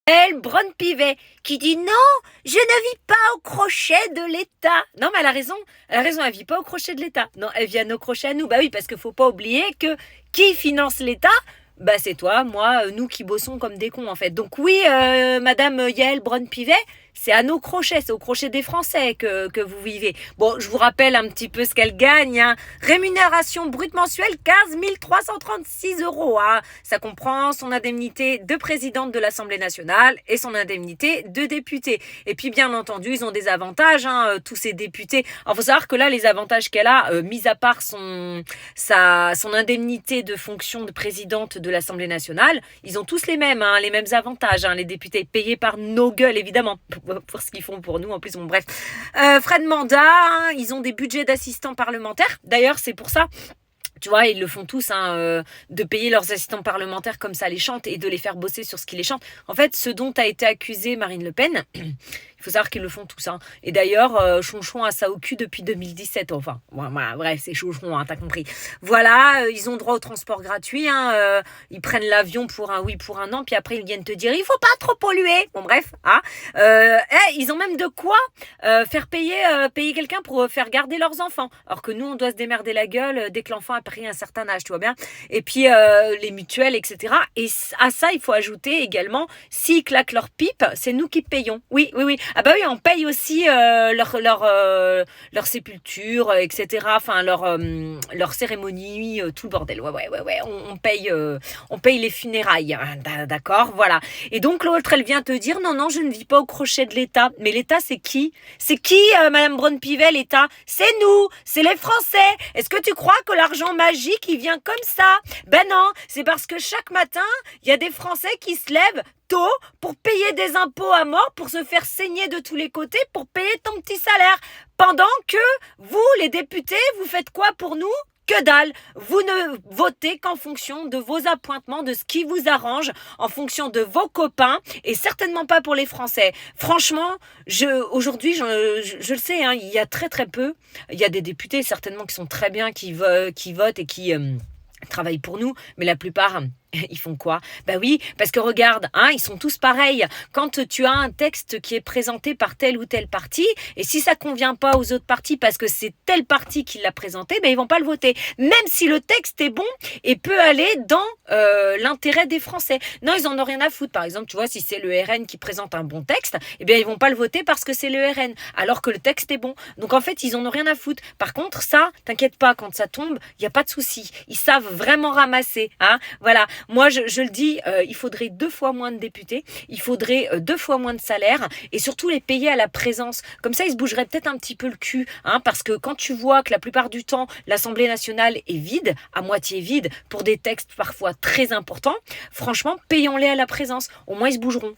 Elle, Braun-Pivet, qui dit non, je ne vis pas au crochet de l'État. Non, mais elle a raison, elle vit pas au crochet de l'État. Non, elle vit à nos crochets à nous. Bah oui, parce qu'il faut pas oublier que qui finance l'État? Bah c'est toi, moi, nous qui bossons comme des cons en fait. Donc oui, Madame Yael Braun-Pivet, c'est à nos crochets, c'est au crochet des Français que vous vivez. Bon, je vous rappelle un petit peu ce qu'elle gagne. Hein. Rémunération brute mensuelle, 15 336 euros. Hein. Ça comprend son indemnité de présidente de l'Assemblée nationale et son indemnité de députée. Et puis bien entendu, ils ont des avantages, hein, tous ces députés. Alors faut savoir que là, les avantages qu'elle a, mis à part son indemnité de fonction de présidente de l'Assemblée nationale, ils ont tous les mêmes avantages, hein, les députés payés par nos gueules évidemment pour ce qu'ils font pour nous en plus. Bon bref, frais de mandat, hein, ils ont des budgets d'assistants parlementaires. D'ailleurs c'est pour ça. Tu vois, ils le font tous, hein, de payer leurs assistants parlementaires comme ça les chante et de les faire bosser sur ce qu'ils les chantent. En fait, ce dont a été accusée Marine Le Pen, il faut savoir qu'ils le font tous. Hein. Et d'ailleurs, Chonchon a ça au cul depuis 2017. Enfin, voilà, bref, c'est Chonchon, hein, t'as compris. Voilà, ils ont droit au transport gratuit. Hein, ils prennent l'avion pour un oui, pour un an. Puis après, ils viennent te dire, il faut pas trop polluer. Bon, bref. Hein, ils ont même de quoi faire payer quelqu'un pour faire garder leurs enfants. Alors que nous, on doit se démerder la gueule dès que l'enfant a pris un certain âge, tu vois bien. Et puis, les mutuelles, etc. Et à ça, il faut ajouter également, s'ils claquent leur pipe, c'est nous qui payons. Oui, oui, oui. Ah bah oui, on paye aussi leur sépulture, etc. Enfin, leur cérémonie, tout le bordel. Ouais. On paye les funérailles. Hein, d'accord, voilà. Et donc, l'autre, elle vient te dire, non, je ne vis pas au crochet de l'État. Mais l'État, c'est qui? C'est qui, Madame Braun-Pivet, l'État? C'est nous, c'est les Français. Est-ce que tu crois que l'argent magique, il vient comme ça? Ben non, c'est parce que chaque matin, il y a des Français qui se lèvent tôt pour payer des impôts à mort, pour se faire saigner de tous les côtés, pour payer ton petit salaire. Pendant que vous, les députés, vous faites quoi pour nous? Que dalle. Vous ne votez qu'en fonction de vos appointements, de ce qui vous arrange, en fonction de vos copains, et certainement pas pour les Français. Franchement, aujourd'hui, je le sais, hein, il y a très très peu. Il y a des députés certainement qui sont très bien, qui votent et qui travaillent pour nous, mais la plupart... Ils font quoi? Bah oui, parce que regarde, hein, ils sont tous pareils. Quand tu as un texte qui est présenté par tel ou tel parti, et si ça convient pas aux autres partis parce que c'est tel parti qui l'a présenté, ben ils vont pas le voter. Même si le texte est bon et peut aller dans l'intérêt des Français. Non, ils en ont rien à foutre. Par exemple, tu vois, si c'est le RN qui présente un bon texte, eh bien ils vont pas le voter parce que c'est le RN, alors que le texte est bon. Donc en fait, ils en ont rien à foutre. Par contre, ça, t'inquiète pas, quand ça tombe, il y a pas de souci. Ils savent vraiment ramasser, hein. Voilà. Moi, je le dis, il faudrait 2 fois moins de députés, il faudrait 2 fois moins de salaire et surtout les payer à la présence. Comme ça, ils se bougeraient peut-être un petit peu le cul, hein, parce que quand tu vois que la plupart du temps, l'Assemblée nationale est vide, à moitié vide, pour des textes parfois très importants, franchement, payons-les à la présence. Au moins, ils se bougeront.